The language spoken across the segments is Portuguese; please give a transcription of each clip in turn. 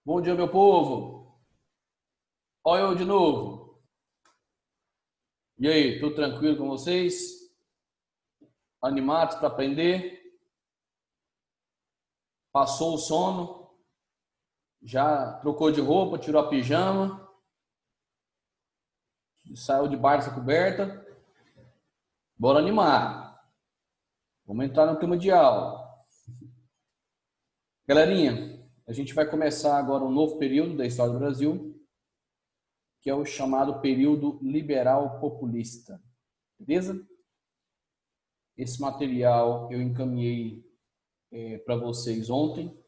Bom dia, meu povo. Olha eu de novo. E aí, tudo tranquilo com vocês? Animados para aprender? Passou o sono? Já trocou de roupa, tirou a pijama? Saiu debaixo da coberta? Bora animar. Vamos entrar no clima de aula. Galerinha, a gente vai começar agora um novo período da história do Brasil, que é o chamado período liberal populista. Beleza? Esse material eu encaminhei para vocês ontem.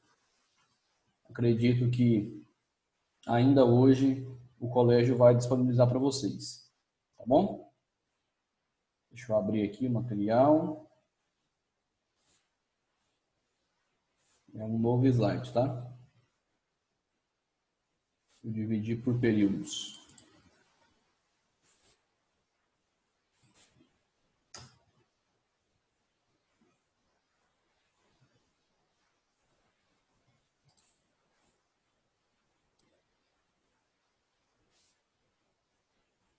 Acredito que ainda hoje o colégio vai disponibilizar para vocês. Tá bom? Deixa eu abrir aqui o material. É um novo slide, tá? Eu dividi por períodos.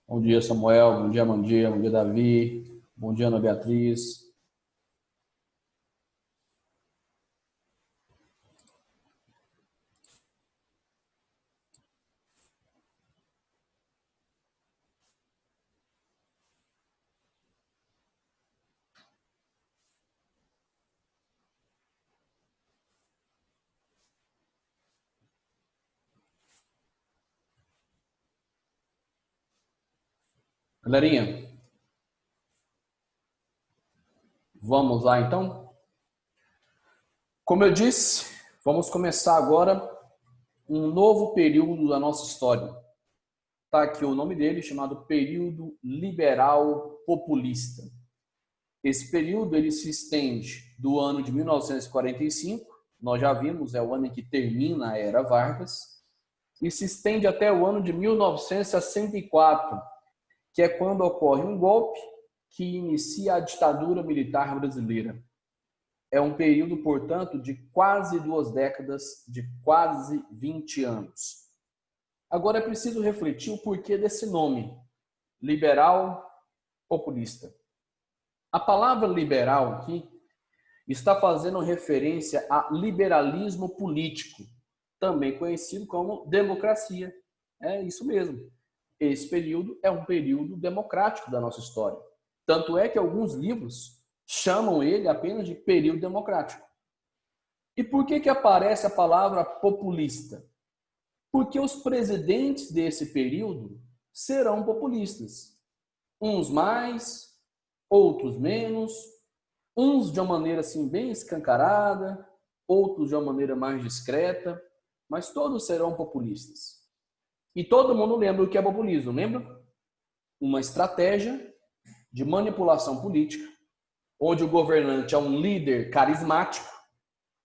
Bom dia, Samuel. Bom dia, Mandia. Bom dia, Davi. Bom dia, Ana Beatriz. Galerinha, vamos lá então? Como eu disse, vamos começar agora um novo período da nossa história. Está aqui o nome dele, chamado período liberal populista. Esse período ele se estende do ano de 1945, nós já vimos, é o ano em que termina a Era Vargas, e se estende até o ano de 1964, que é quando ocorre um golpe que inicia a ditadura militar brasileira. É um período, portanto, de quase 2 décadas, de quase 20 anos. Agora é preciso refletir o porquê desse nome, liberal populista. A palavra liberal aqui está fazendo referência a liberalismo político, também conhecido como democracia. É isso mesmo. Esse período é um período democrático da nossa história. Tanto é que alguns livros chamam ele apenas de período democrático. E por que aparece a palavra populista? Porque os presidentes desse período serão populistas. Uns mais, outros menos, uns de uma maneira assim bem escancarada, outros de uma maneira mais discreta, mas todos serão populistas. E todo mundo lembra o que é populismo, lembra? Uma estratégia de manipulação política, onde o governante é um líder carismático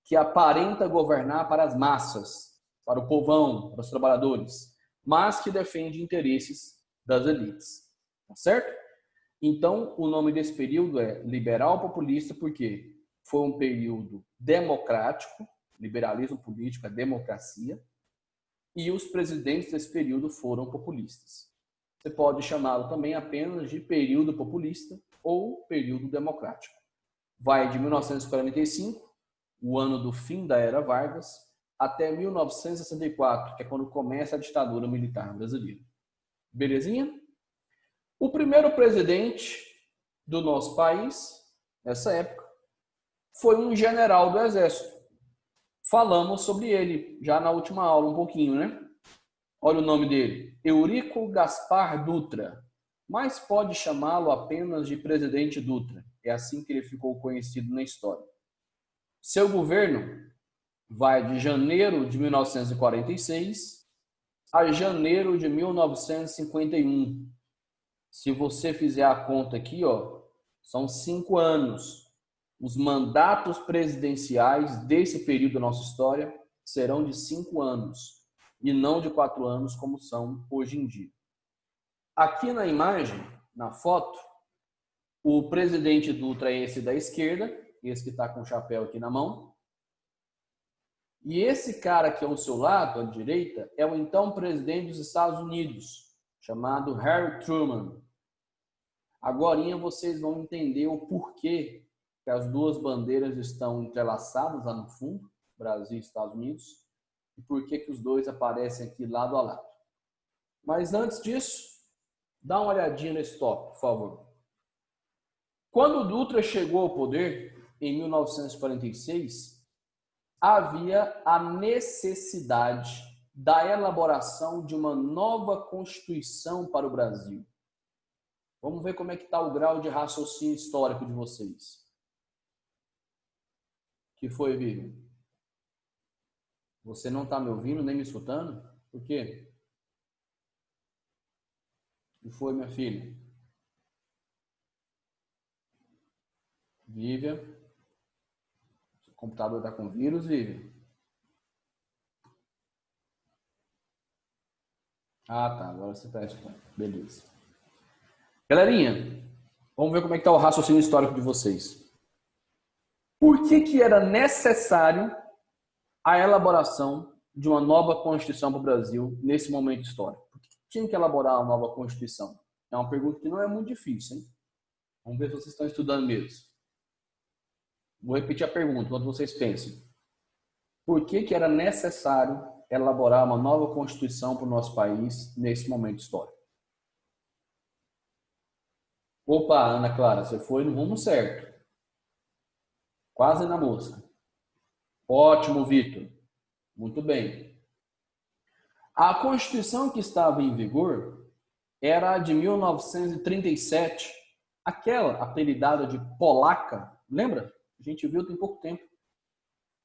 que aparenta governar para as massas, para o povão, para os trabalhadores, mas que defende interesses das elites. Tá certo? Então, o nome desse período é liberal populista porque foi um período democrático, liberalismo político é democracia, e os presidentes desse período foram populistas. Você pode chamá-lo também apenas de período populista ou período democrático. Vai de 1945, o ano do fim da Era Vargas, até 1964, que é quando começa a ditadura militar brasileira. Belezinha? O primeiro presidente do nosso país, nessa época, foi um general do Exército. Falamos sobre ele já na última aula um pouquinho, né? Olha o nome dele, Eurico Gaspar Dutra, mas pode chamá-lo apenas de Presidente Dutra. É assim que ele ficou conhecido na história. Seu governo vai de janeiro de 1946 a janeiro de 1951. Se você fizer a conta aqui, ó, são 5 anos. Os mandatos presidenciais desse período da nossa história serão de 5 anos e não de 4 anos como são hoje em dia. Aqui na imagem, na foto, o presidente Dutra é esse da esquerda, esse que está com o chapéu aqui na mão. E esse cara que é ao seu lado, à direita, é o então presidente dos Estados Unidos, chamado Harry Truman. Agorinha vocês vão entender o porquê que as duas bandeiras estão entrelaçadas lá no fundo, Brasil e Estados Unidos, e por que os dois aparecem aqui lado a lado. Mas antes disso, dá uma olhadinha nesse tópico, por favor. Quando o Dutra chegou ao poder, em 1946, havia a necessidade da elaboração de uma nova Constituição para o Brasil. Vamos ver como é que está o grau de raciocínio histórico de vocês. Que foi, Vivian? Você não está me ouvindo nem me escutando? Por quê? Que foi, minha filha? Vivian? O computador está com vírus, Vivian? Ah, tá. Agora você está escutando. Beleza. Galerinha, vamos ver como é que está o raciocínio histórico de vocês. Por que era necessário a elaboração de uma nova Constituição para o Brasil nesse momento histórico? Por que tinha que elaborar uma nova Constituição? É uma pergunta que não é muito difícil, hein? Vamos ver se vocês estão estudando mesmo. Vou repetir a pergunta enquanto vocês pensam. Por que era necessário elaborar uma nova Constituição para o nosso país nesse momento histórico? Opa, Ana Clara, você foi no rumo certo. Quase na mosca. Ótimo, Vitor. Muito bem. A Constituição que estava em vigor era a de 1937, aquela apelidada de polaca, lembra? A gente viu tem pouco tempo.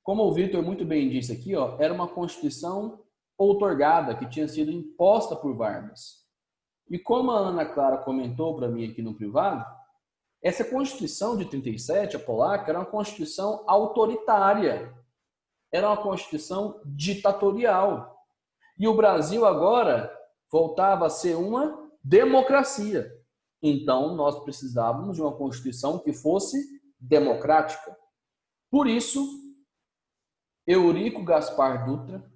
Como o Vitor muito bem disse aqui, ó, era uma Constituição outorgada, que tinha sido imposta por Vargas. E como a Ana Clara comentou para mim aqui no privado, essa Constituição de 37, a polaca, era uma Constituição autoritária. Era uma Constituição ditatorial. E o Brasil agora voltava a ser uma democracia. Então, nós precisávamos de uma Constituição que fosse democrática. Por isso, Eurico Gaspar Dutra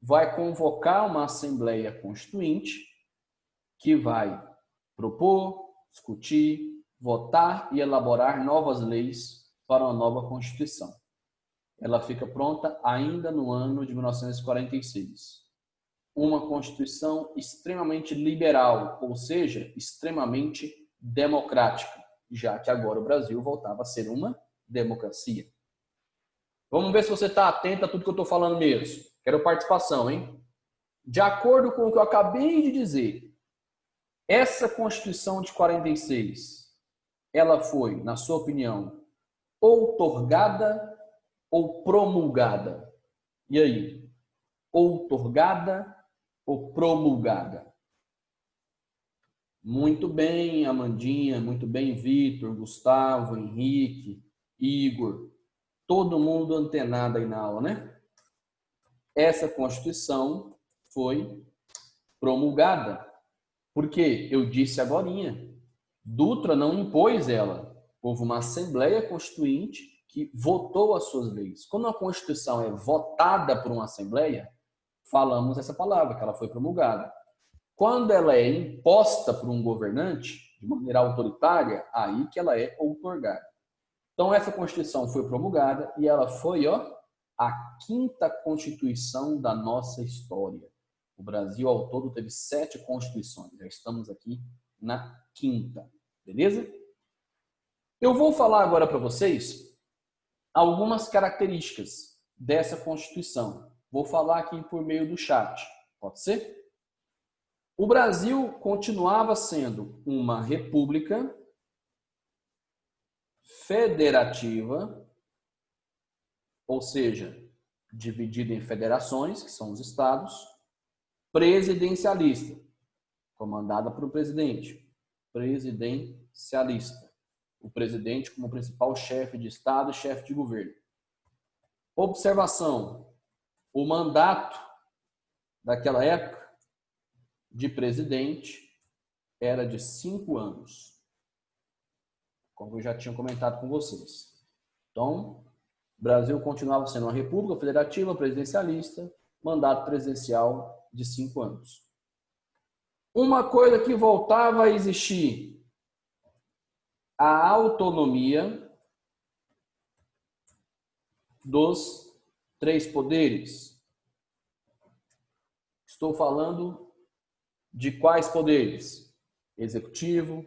vai convocar uma Assembleia Constituinte que vai propor, discutir, votar e elaborar novas leis para uma nova Constituição. Ela fica pronta ainda no ano de 1946. Uma Constituição extremamente liberal, ou seja, extremamente democrática, já que agora o Brasil voltava a ser uma democracia. Vamos ver se você está atento a tudo que eu estou falando mesmo. Quero participação, hein? De acordo com o que eu acabei de dizer, essa Constituição de 46, ela foi, na sua opinião, outorgada ou promulgada? E aí? Outorgada ou promulgada? Muito bem, Amandinha, muito bem, Vitor, Gustavo, Henrique, Igor, todo mundo antenado aí na aula, né? Essa Constituição foi promulgada. Porque eu disse agorinha, Dutra não impôs ela. Houve uma Assembleia Constituinte que votou as suas leis. Quando a Constituição é votada por uma Assembleia, falamos essa palavra, que ela foi promulgada. Quando ela é imposta por um governante, de maneira autoritária, aí que ela é outorgada. Então, essa Constituição foi promulgada e ela foi, a quinta Constituição da nossa história. O Brasil, ao todo, teve 7 constituições. Já estamos aqui na quinta. Beleza? Eu vou falar agora para vocês algumas características dessa Constituição. Vou falar aqui por meio do chat. Pode ser? O Brasil continuava sendo uma república federativa, ou seja, dividida em federações, que são os estados, presidencialista, comandada por um presidente, presidencialista. O presidente como principal chefe de Estado e chefe de governo. Observação, o mandato daquela época de presidente era de 5 anos, como eu já tinha comentado com vocês. Então, O Brasil continuava sendo uma república federativa, presidencialista, mandato presidencial de 5 anos. Uma coisa que voltava a existir, a autonomia dos 3 poderes. Estou falando de quais poderes? Executivo,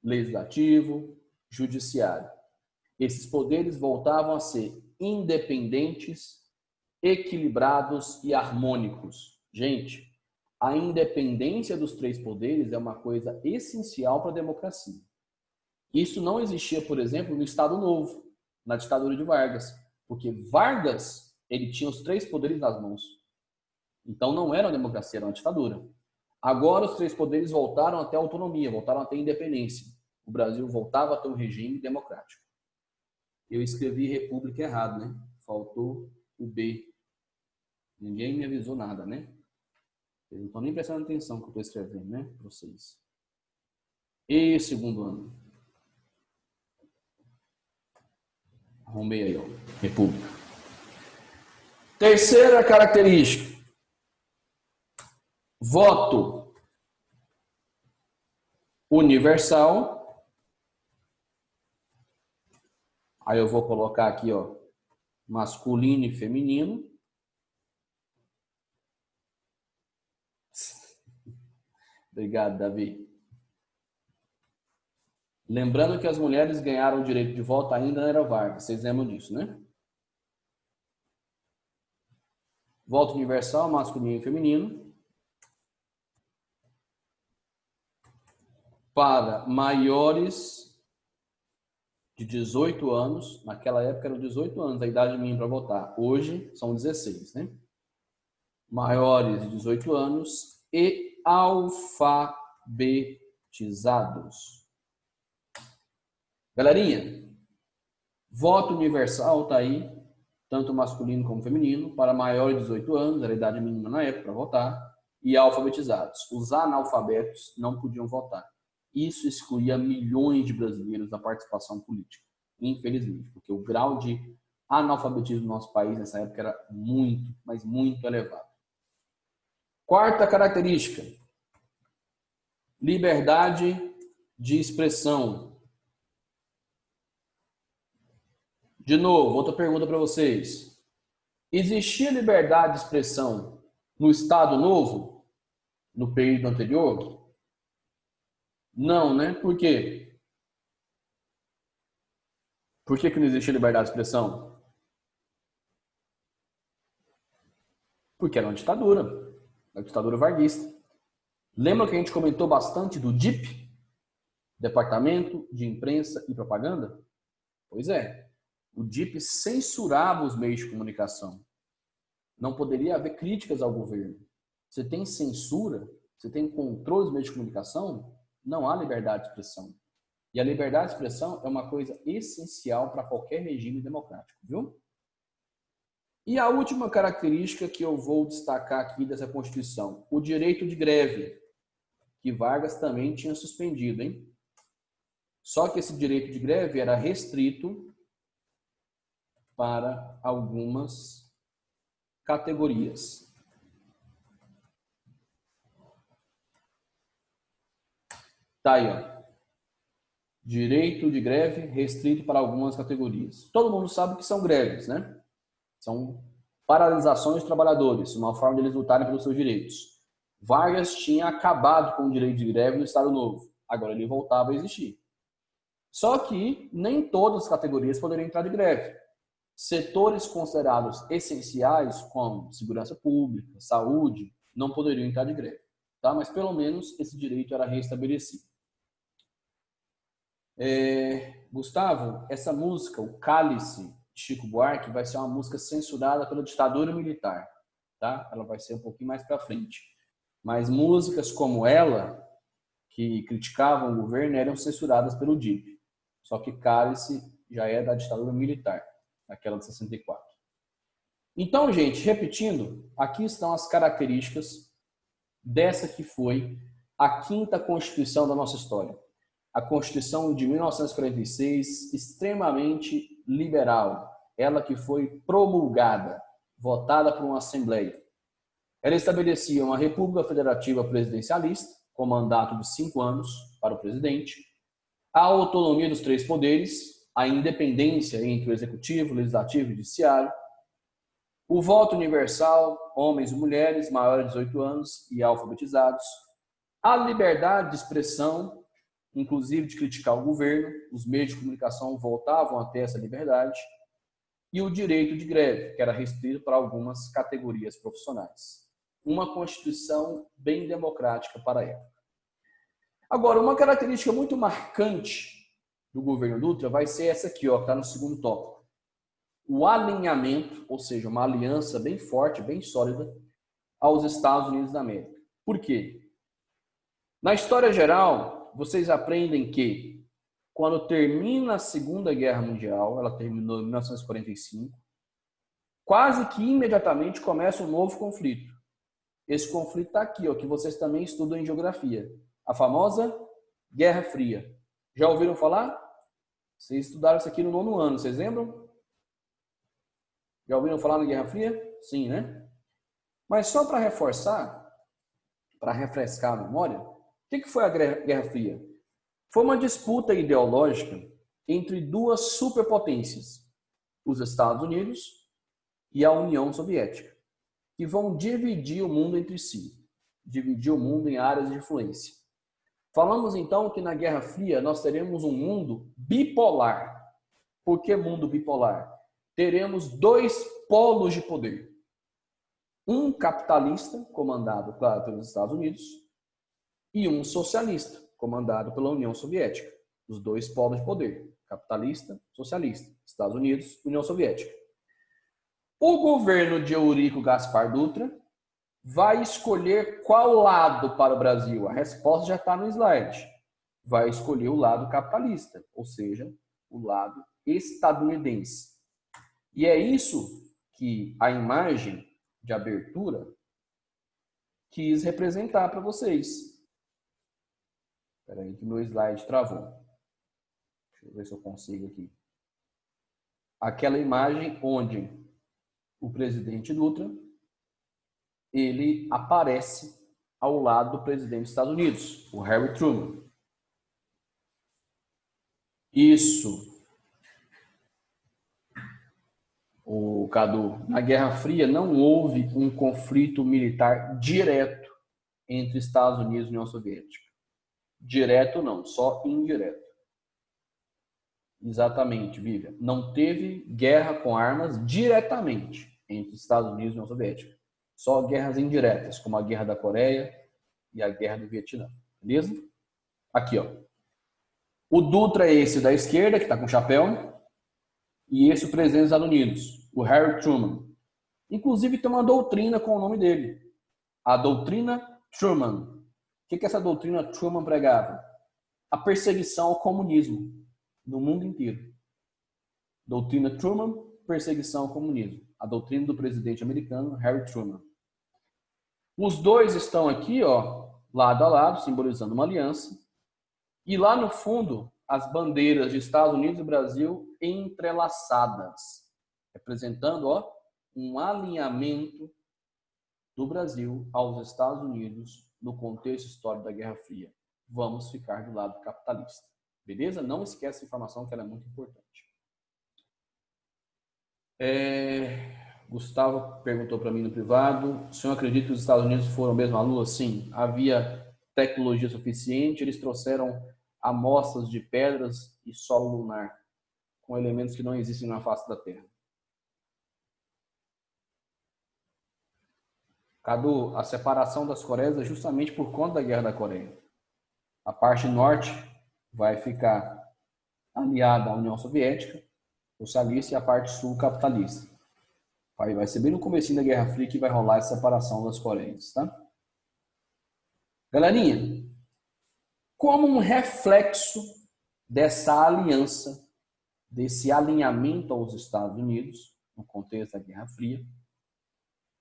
legislativo, judiciário. Esses poderes voltavam a ser independentes, equilibrados e harmônicos. Gente, a independência dos 3 poderes é uma coisa essencial para a democracia. Isso não existia, por exemplo, no Estado Novo, na ditadura de Vargas, porque Vargas, ele tinha os 3 poderes nas mãos. Então não era uma democracia, era uma ditadura. Agora os 3 poderes voltaram a ter autonomia, voltaram a ter independência. O Brasil voltava a ter um regime democrático. Eu escrevi república errado, né? Faltou o B. Ninguém me avisou nada, né? Eu não estou nem prestando atenção no que eu estou escrevendo, né? Para vocês. E segundo ano. Arrumei aí, ó. República. Terceira característica. Voto universal. Aí eu vou colocar aqui, ó, masculino e feminino. Obrigado, Davi. Lembrando que as mulheres ganharam o direito de voto ainda na era Vargas. Vocês lembram disso, né? Voto universal, masculino e feminino. Para maiores de 18 anos, naquela época eram 18 anos, a idade mínima para votar. Hoje são 16, né? Maiores de 18 anos e alfabetizados. Galerinha, voto universal tá aí, tanto masculino como feminino, para maiores de 18 anos, era a idade mínima na época para votar, e alfabetizados. Os analfabetos não podiam votar. Isso excluía milhões de brasileiros da participação política, infelizmente, porque o grau de analfabetismo no nosso país nessa época era muito, mas muito elevado. Quarta característica, liberdade de expressão. De novo, outra pergunta para vocês. Existia liberdade de expressão no Estado Novo, no período anterior? Não, né? Por quê? Por que não existia liberdade de expressão? Porque era uma ditadura varguista. Lembra que a gente comentou bastante do DIP? Departamento de Imprensa e Propaganda? Pois é. O DIP censurava os meios de comunicação. Não poderia haver críticas ao governo. Você tem censura, você tem controle dos meios de comunicação, não há liberdade de expressão. E a liberdade de expressão é uma coisa essencial para qualquer regime democrático, viu? E a última característica que eu vou destacar aqui dessa Constituição, o direito de greve, que Vargas também tinha suspendido, hein? Só que esse direito de greve era restrito para algumas categorias. Tá aí, ó. Direito de greve restrito para algumas categorias. Todo mundo sabe que são greves, né? São paralisações dos trabalhadores, uma forma de eles lutarem pelos seus direitos. Vargas tinha acabado com o direito de greve no Estado Novo. Agora ele voltava a existir. Só que nem todas as categorias poderiam entrar de greve. Setores considerados essenciais, como segurança pública, saúde, não poderiam entrar de greve. Tá? Mas pelo menos esse direito era restabelecido. Gustavo, essa música, o Cálice, de Chico Buarque, vai ser uma música censurada pela ditadura militar. Tá? Ela vai ser um pouquinho mais para frente. Mas músicas como ela, que criticavam o governo, eram censuradas pelo DIP. Só que Cálice já é da ditadura militar, aquela de 64. Então, gente, repetindo, aqui estão as características dessa que foi a quinta Constituição da nossa história. A Constituição de 1946, extremamente liberal. ela que foi promulgada, votada por uma Assembleia. Ela estabelecia uma República Federativa Presidencialista, com mandato de 5 anos para o presidente, a autonomia dos 3 poderes, a independência entre o Executivo, Legislativo e Judiciário, o voto universal, homens e mulheres maiores de 18 anos e alfabetizados, a liberdade de expressão, inclusive de criticar o governo, os meios de comunicação voltavam a ter essa liberdade, e o direito de greve, que era restrito para algumas categorias profissionais. Uma Constituição bem democrática para a época. Agora, uma característica muito marcante do governo Dutra vai ser essa aqui, ó, que está no segundo tópico. O alinhamento, ou seja, uma aliança bem forte, bem sólida, aos Estados Unidos da América. Por quê? Na história geral, vocês aprendem que quando termina a Segunda Guerra Mundial, ela terminou em 1945, quase que imediatamente começa um novo conflito. Esse conflito está aqui, ó, que vocês também estudam em geografia. A famosa Guerra Fria. Já ouviram falar? Vocês estudaram isso aqui no 9º ano, vocês lembram? Já ouviram falar na Guerra Fria? Sim, né? Mas só para reforçar, para refrescar a memória, o que foi a Guerra Fria? Foi uma disputa ideológica entre 2 superpotências, os Estados Unidos e a União Soviética, que vão dividir o mundo entre si, dividir o mundo em áreas de influência. Falamos então que na Guerra Fria nós teremos um mundo bipolar. Por que mundo bipolar? Teremos 2 polos de poder. Um capitalista, comandado, claro, pelos Estados Unidos, e um socialista, comandado pela União Soviética. Os 2 polos de poder, capitalista, socialista, Estados Unidos, União Soviética. O governo de Eurico Gaspar Dutra vai escolher qual lado para o Brasil? A resposta já está no slide. Vai escolher o lado capitalista, ou seja, o lado estadunidense. E é isso que a imagem de abertura quis representar para vocês. Espera aí que meu slide travou. Deixa eu ver se eu consigo aqui. Aquela imagem onde o presidente Dutra ele aparece ao lado do presidente dos Estados Unidos, o Harry Truman. Isso. O Cadu, na Guerra Fria não houve um conflito militar direto entre Estados Unidos e União Soviética. Direto não, só indireto. Exatamente, Vivian. Não teve guerra com armas diretamente entre Estados Unidos e União Soviética. Só guerras indiretas, como a Guerra da Coreia e a Guerra do Vietnã. Beleza? Aqui, ó. O Dutra é esse da esquerda, que está com chapéu, e esse o presidente dos Estados Unidos, o Harry Truman. Inclusive tem uma doutrina com o nome dele, a doutrina Truman. O que essa doutrina Truman pregava? A perseguição ao comunismo no mundo inteiro. Doutrina Truman, perseguição ao comunismo. A doutrina do presidente americano Harry Truman. Os 2 estão aqui, ó, lado a lado, simbolizando uma aliança. E lá no fundo, as bandeiras de Estados Unidos e Brasil entrelaçadas, representando, ó, um alinhamento do Brasil aos Estados Unidos no contexto histórico da Guerra Fria. Vamos ficar do lado capitalista. Beleza? Não esquece essa informação que ela é muito importante. Gustavo perguntou para mim no privado, o senhor acredita que os Estados Unidos foram mesmo à Lua? Sim. Havia tecnologia suficiente, eles trouxeram amostras de pedras e solo lunar, com elementos que não existem na face da Terra. Cadu, a separação das Coreias é justamente por conta da Guerra da Coreia. A parte norte vai ficar aliada à União Soviética, socialista, e a parte sul capitalista. Vai ser bem no comecinho da Guerra Fria que vai rolar essa separação das Coreias, tá? Galerinha, como um reflexo dessa aliança, desse alinhamento aos Estados Unidos, no contexto da Guerra Fria,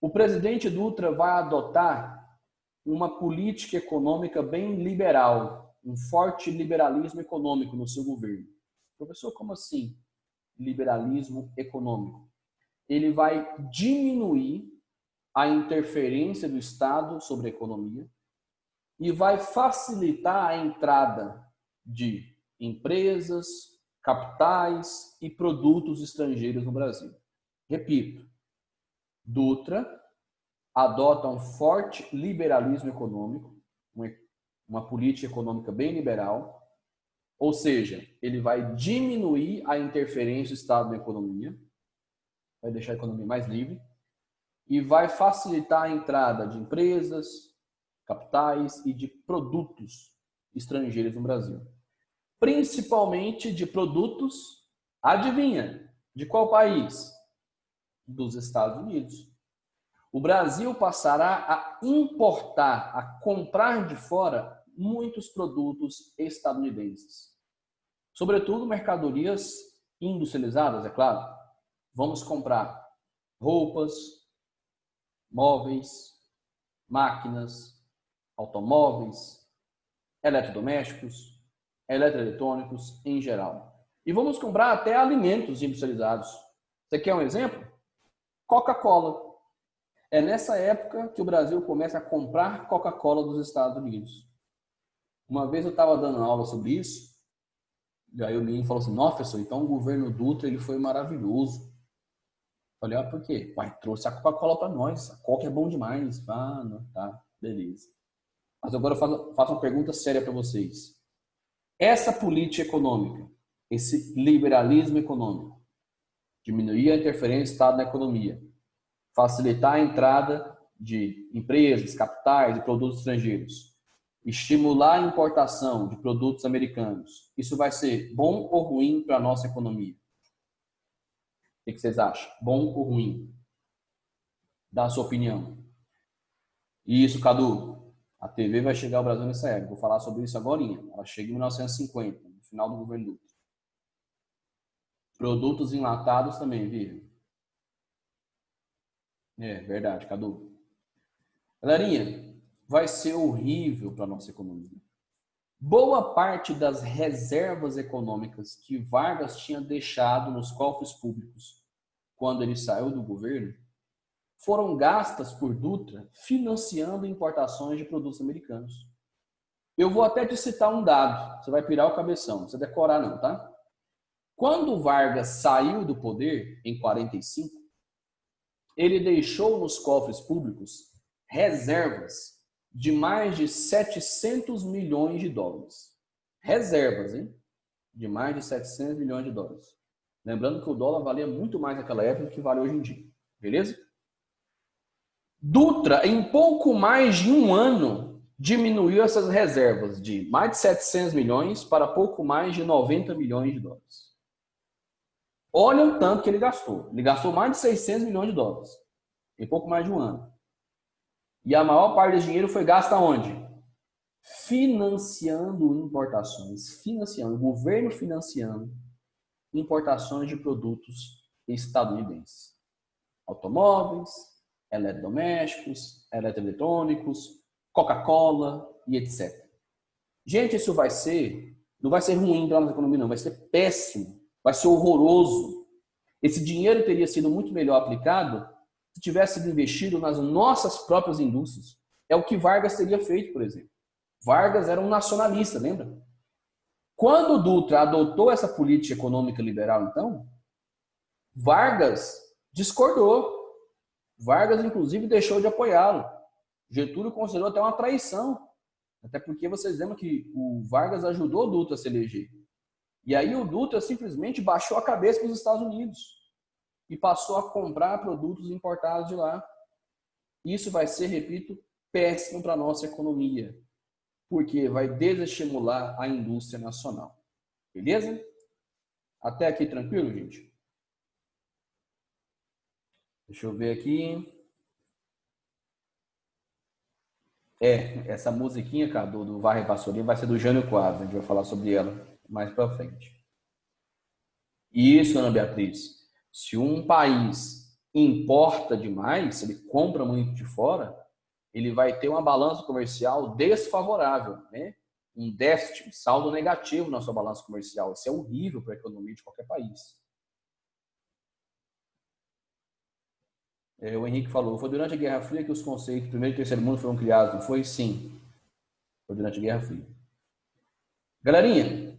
o presidente Dutra vai adotar uma política econômica bem liberal, um forte liberalismo econômico no seu governo. Professor, como assim? liberalismo econômico. Ele vai diminuir a interferência do Estado sobre a economia e vai facilitar a entrada de empresas, capitais e produtos estrangeiros no Brasil. Repito, Dutra adota um forte liberalismo econômico, uma política econômica bem liberal, ou seja, ele vai diminuir a interferência do Estado na economia, vai deixar a economia mais livre e vai facilitar a entrada de empresas, capitais e de produtos estrangeiros no Brasil. Principalmente de produtos, adivinha, de qual país? Dos Estados Unidos. O Brasil passará a importar, a comprar de fora muitos produtos estadunidenses. Sobretudo mercadorias industrializadas, é claro. Vamos comprar roupas, móveis, máquinas, automóveis, eletrodomésticos, eletroeletrônicos em geral. E vamos comprar até alimentos industrializados. Você quer um exemplo? Coca-Cola. É nessa época que o Brasil começa a comprar Coca-Cola dos Estados Unidos. Uma vez eu estava dando aula sobre isso, e aí o menino falou assim, nossa, professor, então o governo Dutra ele foi maravilhoso. Falei, ah, por quê? Pai, trouxe a Coca-Cola para nós, a Coca é bom demais. Ah, não, tá, beleza. Mas agora eu faço uma pergunta séria para vocês. Essa política econômica, esse liberalismo econômico, diminuir a interferência do Estado na economia, facilitar a entrada de empresas, capitais e produtos estrangeiros, estimular a importação de produtos americanos, isso vai ser bom ou ruim para a nossa economia? O que vocês acham? Bom ou ruim? Dá a sua opinião. Isso, Cadu. A TV vai chegar ao Brasil nessa época. Vou falar sobre isso agora. Ela chega em 1950, no final do governo Dutra. Produtos enlatados também, viu? É verdade, Cadu. Galerinha, vai ser horrível para a nossa economia. Boa parte das reservas econômicas que Vargas tinha deixado nos cofres públicos quando ele saiu do governo foram gastas por Dutra financiando importações de produtos americanos. Eu vou até te citar um dado, você vai pirar o cabeção, não precisa decorar não, tá? Quando Vargas saiu do poder, em 45, ele deixou nos cofres públicos reservas de mais de 700 milhões de dólares. Reservas, hein? De mais de 700 milhões de dólares. Lembrando que o dólar valia muito mais naquela época do que vale hoje em dia. Beleza? Dutra, em pouco mais de um ano, diminuiu essas reservas de mais de 700 milhões para pouco mais de 90 milhões de dólares. Olha o tanto que ele gastou. Ele gastou mais de 600 milhões de dólares em pouco mais de um ano. E a maior parte desse dinheiro foi gasto aonde? Financiando importações. O governo financiando importações de produtos estadunidenses. Automóveis, eletrodomésticos, eletroeletrônicos, Coca-Cola e etc. Gente, isso não vai ser ruim para a nossa economia, não. Vai ser péssimo. Vai ser horroroso. Esse dinheiro teria sido muito melhor aplicado se tivesse sido investido nas nossas próprias indústrias. É o que Vargas teria feito, por exemplo. Vargas era um nacionalista, lembra? Quando o Dutra adotou essa política econômica liberal, então, Vargas discordou. Vargas, inclusive, deixou de apoiá-lo. Getúlio considerou até uma traição. Até porque vocês lembram que o Vargas ajudou o Dutra a se eleger. E aí o Dutra simplesmente baixou a cabeça para os Estados Unidos e passou a comprar produtos importados de lá. Isso vai ser, repito, péssimo para a nossa economia, porque vai desestimular a indústria nacional. Beleza? Até aqui tranquilo, gente? Deixa eu ver aqui. Essa musiquinha, cara, do Varre Vassourinha vai ser do Jânio Quadros. A gente vai falar sobre ela mais para frente. Isso, Ana Beatriz. Se um país importa demais, se ele compra muito de fora, ele vai ter uma balança comercial desfavorável, né? Um déficit, um saldo negativo na sua balança comercial. Isso é horrível para a economia de qualquer país. O Henrique falou, foi durante a Guerra Fria que os conceitos do primeiro e terceiro mundo foram criados, não foi? Sim, foi durante a Guerra Fria. Galerinha,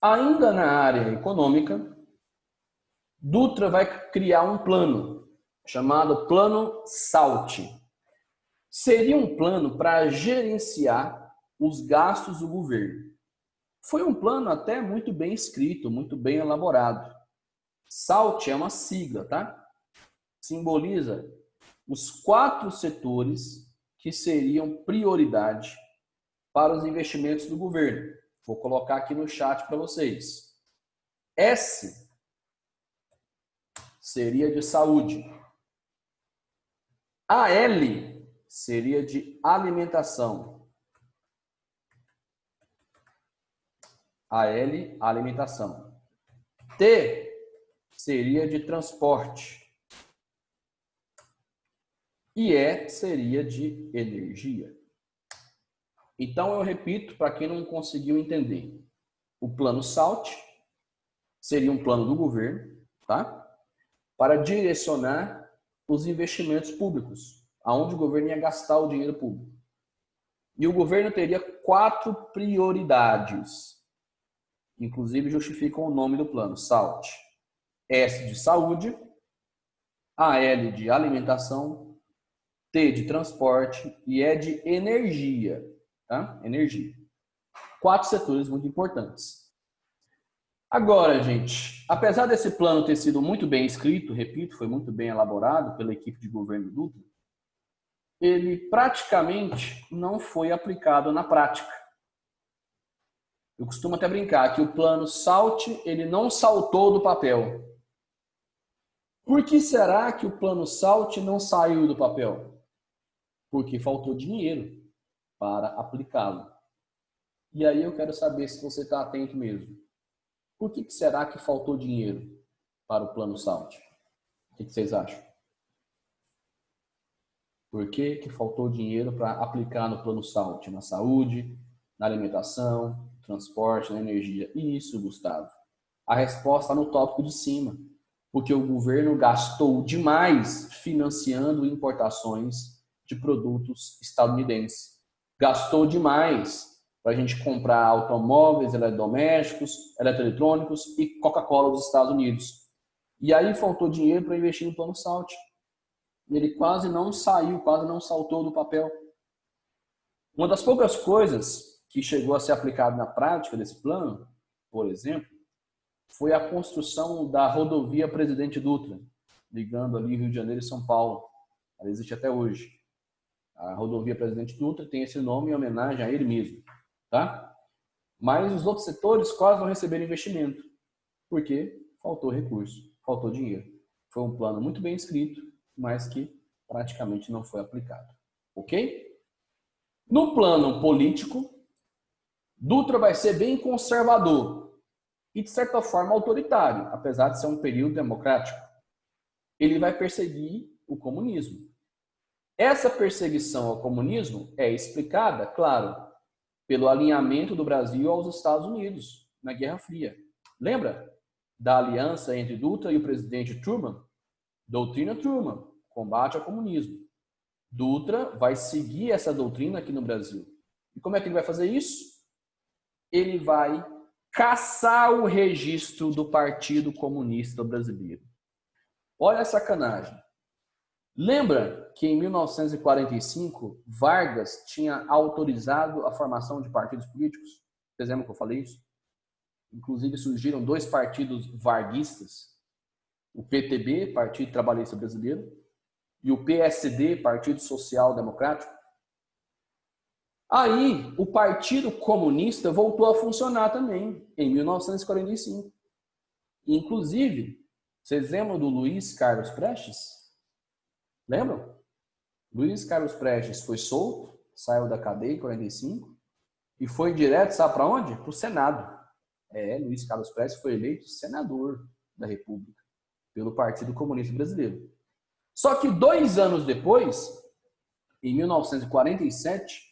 ainda na área econômica, Dutra vai criar um plano chamado Plano SALT. Seria um plano para gerenciar os gastos do governo. Foi um plano até muito bem escrito, muito bem elaborado. SALT é uma sigla, tá? Simboliza os 4 setores que seriam prioridade para os investimentos do governo. Vou colocar aqui no chat para vocês. S seria de saúde. A L seria de alimentação. A L, alimentação. T seria de transporte. E E seria de energia. Então, eu repito, para quem não conseguiu entender. O plano SALT seria um plano do governo, tá? Para direcionar os investimentos públicos, aonde o governo ia gastar o dinheiro público. E o governo teria 4 prioridades. Inclusive, justificam o nome do plano, SALT. S de saúde, A L de alimentação, T de transporte e E de energia. Tá? Energia. 4 setores muito importantes. Agora, gente, apesar desse plano ter sido muito bem escrito, repito, foi muito bem elaborado pela equipe de governo Dutra, ele praticamente não foi aplicado na prática. Eu costumo até brincar que o plano SALT, ele não saltou do papel. Por que será que o plano SALT não saiu do papel? Porque faltou dinheiro para aplicá-lo. E aí eu quero saber se você está atento mesmo. Por que será que faltou dinheiro para o plano SALT? O que vocês acham? Por que faltou dinheiro para aplicar no plano SALT? Na saúde, na alimentação, transporte, na energia? Isso, Gustavo. A resposta está no tópico de cima. Porque o governo gastou demais financiando importações de produtos estadunidenses. Gastou demais para a gente comprar automóveis, eletrodomésticos, eletroeletrônicos e Coca-Cola dos Estados Unidos. E aí faltou dinheiro para investir no plano SALT. Ele quase não saiu, quase não saltou do papel. Uma das poucas coisas que chegou a ser aplicada na prática desse plano, por exemplo, foi a construção da rodovia Presidente Dutra, ligando ali Rio de Janeiro e São Paulo. Ela existe até hoje. A rodovia Presidente Dutra tem esse nome em homenagem a ele mesmo. Tá? Mas os outros setores quase não receberam investimento, porque faltou recurso, faltou dinheiro. Foi um plano muito bem escrito, mas que praticamente não foi aplicado. Ok? No plano político, Dutra vai ser bem conservador e, de certa forma, autoritário, apesar de ser um período democrático. Ele vai perseguir o comunismo. Essa perseguição ao comunismo é explicada, claro, pelo alinhamento do Brasil aos Estados Unidos na Guerra Fria. Lembra da aliança entre Dutra e o presidente Truman? Doutrina Truman, combate ao comunismo. Dutra vai seguir essa doutrina aqui no Brasil. E como é que ele vai fazer isso? Ele vai caçar o registro do Partido Comunista Brasileiro. Olha a sacanagem. Lembra que em 1945 Vargas tinha autorizado a formação de partidos políticos? Vocês lembram que eu falei isso? Inclusive surgiram 2 partidos varguistas. O PTB, Partido Trabalhista Brasileiro, e o PSD, Partido Social Democrático. Aí, o Partido Comunista voltou a funcionar também, em 1945. Inclusive, vocês lembram do Luiz Carlos Prestes? Lembram? Luiz Carlos Prestes foi solto, saiu da cadeia em 45 e foi direto, sabe para onde? Para o Senado. Luiz Carlos Prestes foi eleito senador da República pelo Partido Comunista Brasileiro. Só que 2 anos depois, em 1947,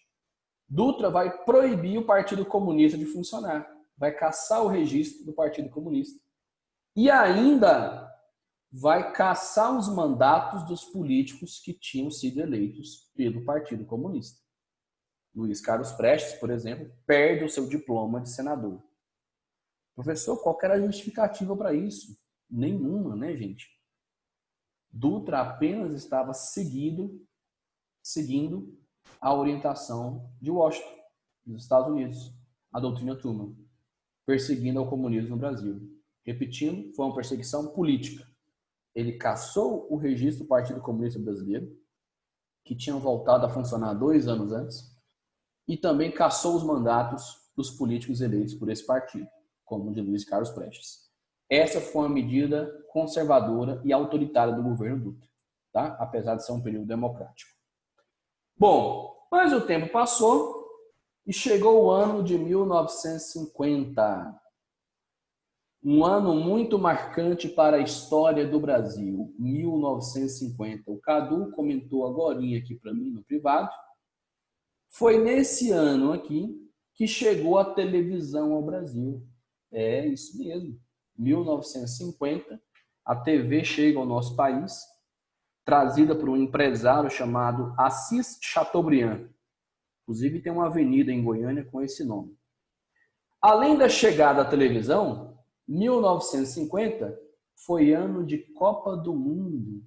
Dutra vai proibir o Partido Comunista de funcionar. Vai caçar o registro do Partido Comunista. E ainda vai cassar os mandatos dos políticos que tinham sido eleitos pelo Partido Comunista. Luiz Carlos Prestes, por exemplo, perde o seu diploma de senador. Professor, qual era a justificativa para isso? Nenhuma, né, gente? Dutra apenas estava seguindo a orientação de Washington, dos Estados Unidos, a doutrina Truman, perseguindo o comunismo no Brasil. Repetindo, foi uma perseguição política. Ele cassou o registro do Partido Comunista Brasileiro, que tinha voltado a funcionar 2 anos antes, e também cassou os mandatos dos políticos eleitos por esse partido, como o de Luiz Carlos Prestes. Essa foi uma medida conservadora e autoritária do governo Dutra, tá? Apesar de ser um período democrático. Bom, mas o tempo passou e chegou o ano de 1950. Um ano muito marcante para a história do Brasil, 1950. O Cadu comentou agorinha aqui para mim no privado. Foi nesse ano aqui que chegou a televisão ao Brasil. É isso mesmo. 1950, a TV chega ao nosso país, trazida por um empresário chamado Assis Chateaubriand. Inclusive tem uma avenida em Goiânia com esse nome. Além da chegada à televisão, 1950 foi ano de Copa do Mundo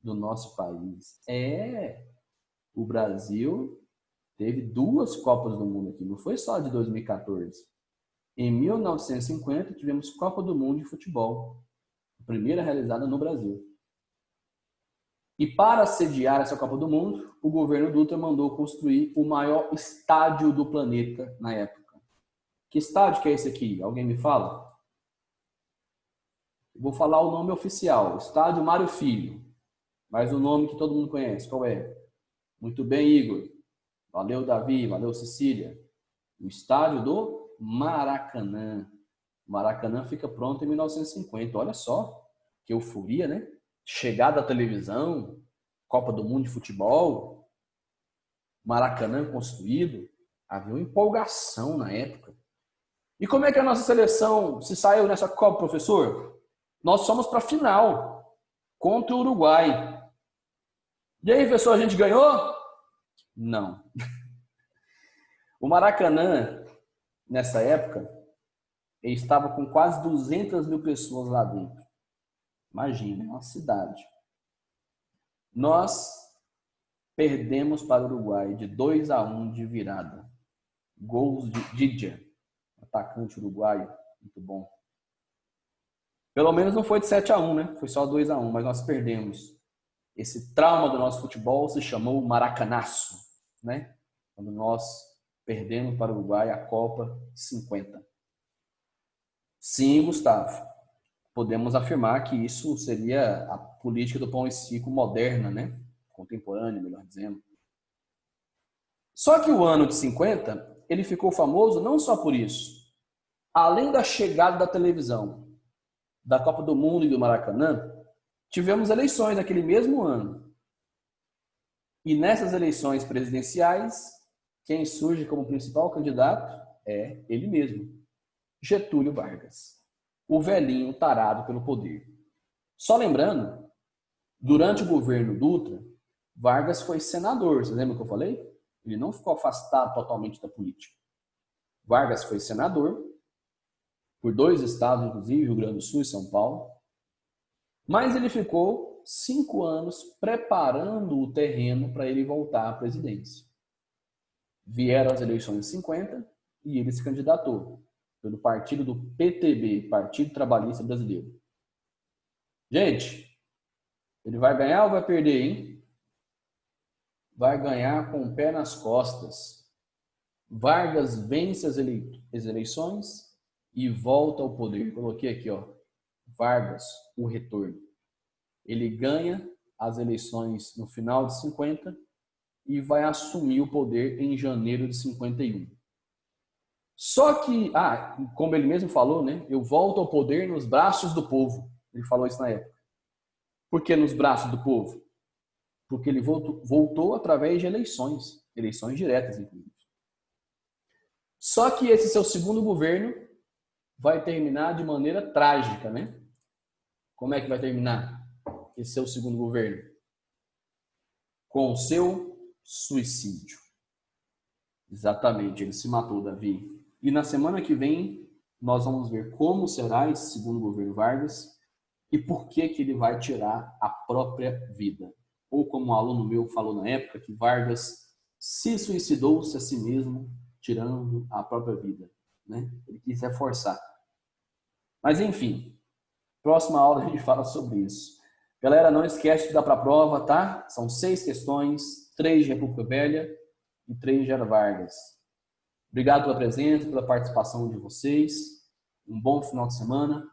do nosso país. O Brasil teve 2 Copas do Mundo aqui, não foi só de 2014. Em 1950 tivemos Copa do Mundo de futebol, a primeira realizada no Brasil. E para sediar essa Copa do Mundo, o governo Dutra mandou construir o maior estádio do planeta na época. Que estádio que é esse aqui? Alguém me fala? Vou falar o nome oficial, Estádio Mário Filho. Mas o nome que todo mundo conhece, qual é? Muito bem, Igor. Valeu, Davi. Valeu, Cecília. O estádio do Maracanã. O Maracanã fica pronto em 1950. Olha só, que euforia, né? Chegada à televisão, Copa do Mundo de futebol, Maracanã construído. Havia uma empolgação na época. E como é que a nossa seleção se saiu nessa Copa, professor? Nós fomos para a final contra o Uruguai. E aí, professor, a gente ganhou? Não. O Maracanã, nessa época, ele estava com quase 200 mil pessoas lá dentro. Imagina, uma cidade. Nós perdemos para o Uruguai de 2-1 de virada. Gols de Didier, atacante uruguaio, muito bom. Pelo menos não foi de 7-1, né? Foi só 2-1, mas nós perdemos. Esse trauma do nosso futebol se chamou Maracanaço, né? Quando nós perdemos para o Uruguai a Copa 50. Sim, Gustavo. Podemos afirmar que isso seria a política do pão e circo moderna, né? Contemporânea, melhor dizendo. Só que o ano de 50, ele ficou famoso não só por isso. Além da chegada da televisão, da Copa do Mundo e do Maracanã, tivemos eleições naquele mesmo ano. E nessas eleições presidenciais, quem surge como principal candidato é ele mesmo, Getúlio Vargas, o velhinho tarado pelo poder. Só lembrando, durante o governo Dutra, Vargas foi senador. Você lembra que eu falei? Ele não ficou afastado totalmente da política. Vargas foi senador, por 2 estados, inclusive, Rio Grande do Sul e São Paulo. Mas ele ficou 5 anos preparando o terreno para ele voltar à presidência. Vieram as eleições de 50 e ele se candidatou pelo partido do PTB, Partido Trabalhista Brasileiro. Gente, ele vai ganhar ou vai perder, hein? Vai ganhar com o pé nas costas. Vargas vence as eleições e volta ao poder. Coloquei aqui, ó, Vargas, o retorno. Ele ganha as eleições no final de 50 e vai assumir o poder em janeiro de 51. Só que, como ele mesmo falou, né? Eu volto ao poder nos braços do povo. Ele falou isso na época. Por que nos braços do povo? Porque ele voltou através de eleições diretas, inclusive. Só que esse seu segundo governo vai terminar de maneira trágica, né? como é que vai terminar esse seu segundo governo? Com o seu suicídio. Exatamente, ele se matou, Davi. E na semana que vem, nós vamos ver como será esse segundo governo Vargas e por que que ele vai tirar a própria vida. Ou como um aluno meu falou na época, que Vargas se suicidou-se a si mesmo, tirando a própria vida, né? Ele quis reforçar. Mas enfim, próxima aula a gente fala sobre isso. Galera, não esquece de dar para a prova, tá? São 6 questões, 3 de República Velha e 3 de Gera Vargas. Obrigado pela presença, pela participação de vocês. Um bom final de semana.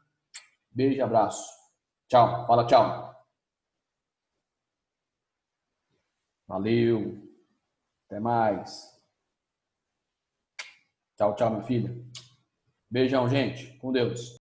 Beijo e abraço. Tchau. Fala tchau. Valeu. Até mais. Tchau, tchau, minha filha. Beijão, gente. Com Deus.